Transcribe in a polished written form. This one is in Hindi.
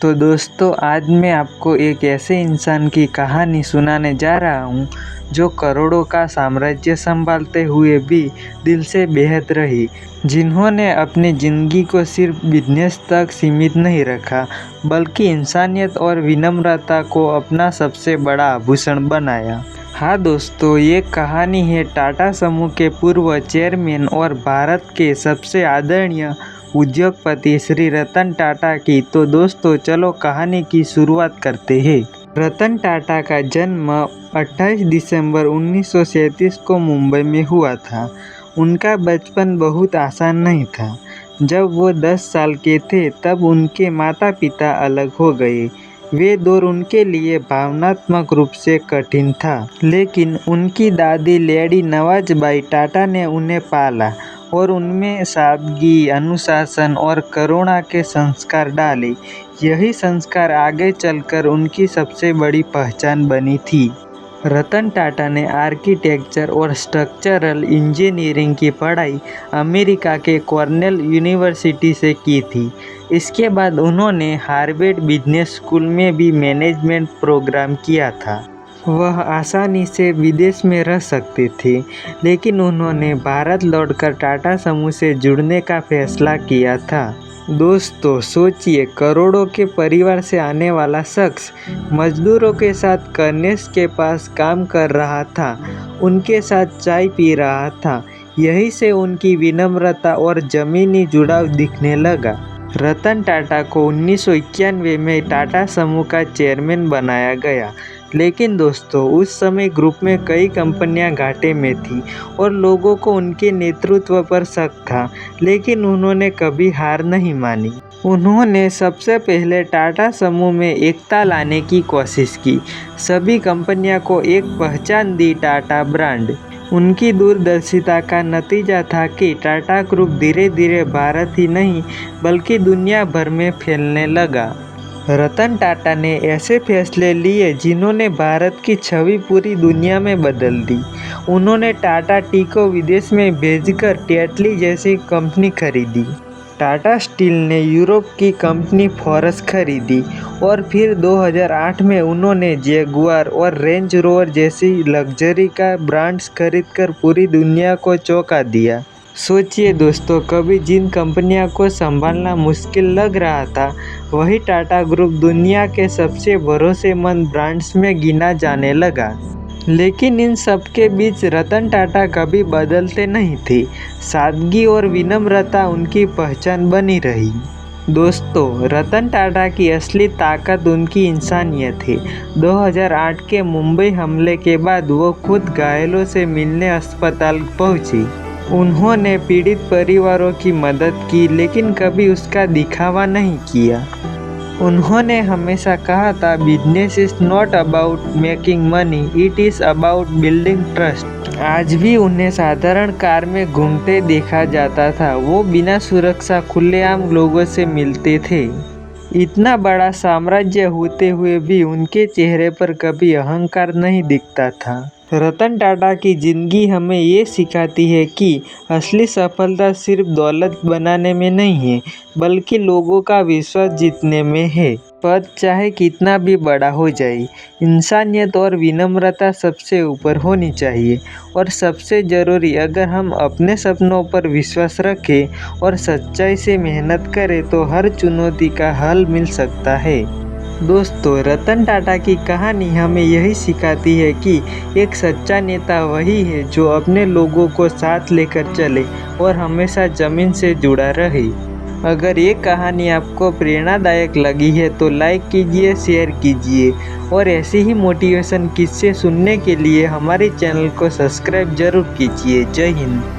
तो दोस्तों, आज मैं आपको एक ऐसे इंसान की कहानी सुनाने जा रहा हूँ जो करोड़ों का साम्राज्य संभालते हुए भी दिल से बेहद रही, जिन्होंने अपनी ज़िंदगी को सिर्फ बिजनेस तक सीमित नहीं रखा बल्कि इंसानियत और विनम्रता को अपना सबसे बड़ा आभूषण बनाया। हाँ दोस्तों, ये कहानी है टाटा समूह के पूर्व चेयरमैन और भारत के सबसे आदरणीय उद्योगपति श्री रतन टाटा की। तो दोस्तों, चलो कहानी की शुरुआत करते हैं। रतन टाटा का जन्म 28 दिसंबर 1937 को मुंबई में हुआ था। उनका बचपन बहुत आसान नहीं था। जब वो 10 साल के थे तब उनके माता पिता अलग हो गए। वे दौर उनके लिए भावनात्मक रूप से कठिन था, लेकिन उनकी दादी लेडी नवाज़बाई टाटा ने उन्हें पाला और उनमें सादगी, अनुशासन और करुणा के संस्कार डाले। यही संस्कार आगे चलकर उनकी सबसे बड़ी पहचान बनी थी। रतन टाटा ने आर्किटेक्चर और स्ट्रक्चरल इंजीनियरिंग की पढ़ाई अमेरिका के कॉर्नेल यूनिवर्सिटी से की थी। इसके बाद उन्होंने हार्वर्ड बिजनेस स्कूल में भी मैनेजमेंट प्रोग्राम किया था। वह आसानी से विदेश में रह सकते थे, लेकिन उन्होंने भारत लौटकर टाटा समूह से जुड़ने का फैसला किया था। दोस्तों सोचिए, करोड़ों के परिवार से आने वाला शख्स मजदूरों के साथ कर्नेस के पास काम कर रहा था, उनके साथ चाय पी रहा था। यहीं से उनकी विनम्रता और ज़मीनी जुड़ाव दिखने लगा। रतन टाटा को 1991 में टाटा समूह का चेयरमैन बनाया गया, लेकिन दोस्तों उस समय ग्रुप में कई कंपनियां घाटे में थी और लोगों को उनके नेतृत्व पर शक था, लेकिन उन्होंने कभी हार नहीं मानी। उन्होंने सबसे पहले टाटा समूह में एकता लाने की कोशिश की। सभी कंपनियों को एक पहचान दी, टाटा ब्रांड। उनकी दूरदर्शिता का नतीजा था कि टाटा ग्रुप धीरे धीरे भारत ही नहीं बल्कि दुनिया भर में फैलने लगा। रतन टाटा ने ऐसे फैसले लिए जिन्होंने भारत की छवि पूरी दुनिया में बदल दी। उन्होंने टाटा टी को विदेश में भेजकर टेटली जैसी कंपनी खरीदी। टाटा स्टील ने यूरोप की कंपनी फॉर्स खरीदी और फिर 2008 में उन्होंने जैगुआर और रेंज रोवर जैसी लग्जरी का ब्रांड्स खरीदकर पूरी दुनिया को चौंका दिया। सोचिए दोस्तों, कभी जिन कंपनियों को संभालना मुश्किल लग रहा था, वही टाटा ग्रुप दुनिया के सबसे भरोसेमंद ब्रांड्स में गिना जाने लगा। लेकिन इन सब के बीच रतन टाटा कभी बदलते नहीं थे। सादगी और विनम्रता उनकी पहचान बनी रही। दोस्तों, रतन टाटा की असली ताकत उनकी इंसानियत है। 2008 के मुंबई हमले के बाद वो खुद घायलों से मिलने अस्पताल पहुंची। उन्होंने पीड़ित परिवारों की मदद की, लेकिन कभी उसका दिखावा नहीं किया। उन्होंने हमेशा कहा था, business is not about making money, it is about building trust. आज भी उन्हें साधारण कार में घूमते देखा जाता था। वो बिना सुरक्षा खुलेआम लोगों से मिलते थे। इतना बड़ा साम्राज्य होते हुए भी उनके चेहरे पर कभी अहंकार नहीं दिखता था। रतन टाटा की ज़िंदगी हमें ये सिखाती है कि असली सफलता सिर्फ दौलत बनाने में नहीं है, बल्कि लोगों का विश्वास जीतने में है। पद चाहे कितना भी बड़ा हो जाए, इंसानियत और विनम्रता सबसे ऊपर होनी चाहिए। और सबसे ज़रूरी, अगर हम अपने सपनों पर विश्वास रखें और सच्चाई से मेहनत करें तो हर चुनौती का हल मिल सकता है। दोस्तों, रतन टाटा की कहानी हमें यही सिखाती है कि एक सच्चा नेता वही है जो अपने लोगों को साथ लेकर चले और हमेशा ज़मीन से जुड़ा रहे। अगर ये कहानी आपको प्रेरणादायक लगी है तो लाइक कीजिए, शेयर कीजिए और ऐसे ही मोटिवेशन किस्से सुनने के लिए हमारे चैनल को सब्सक्राइब जरूर कीजिए। जय हिंद।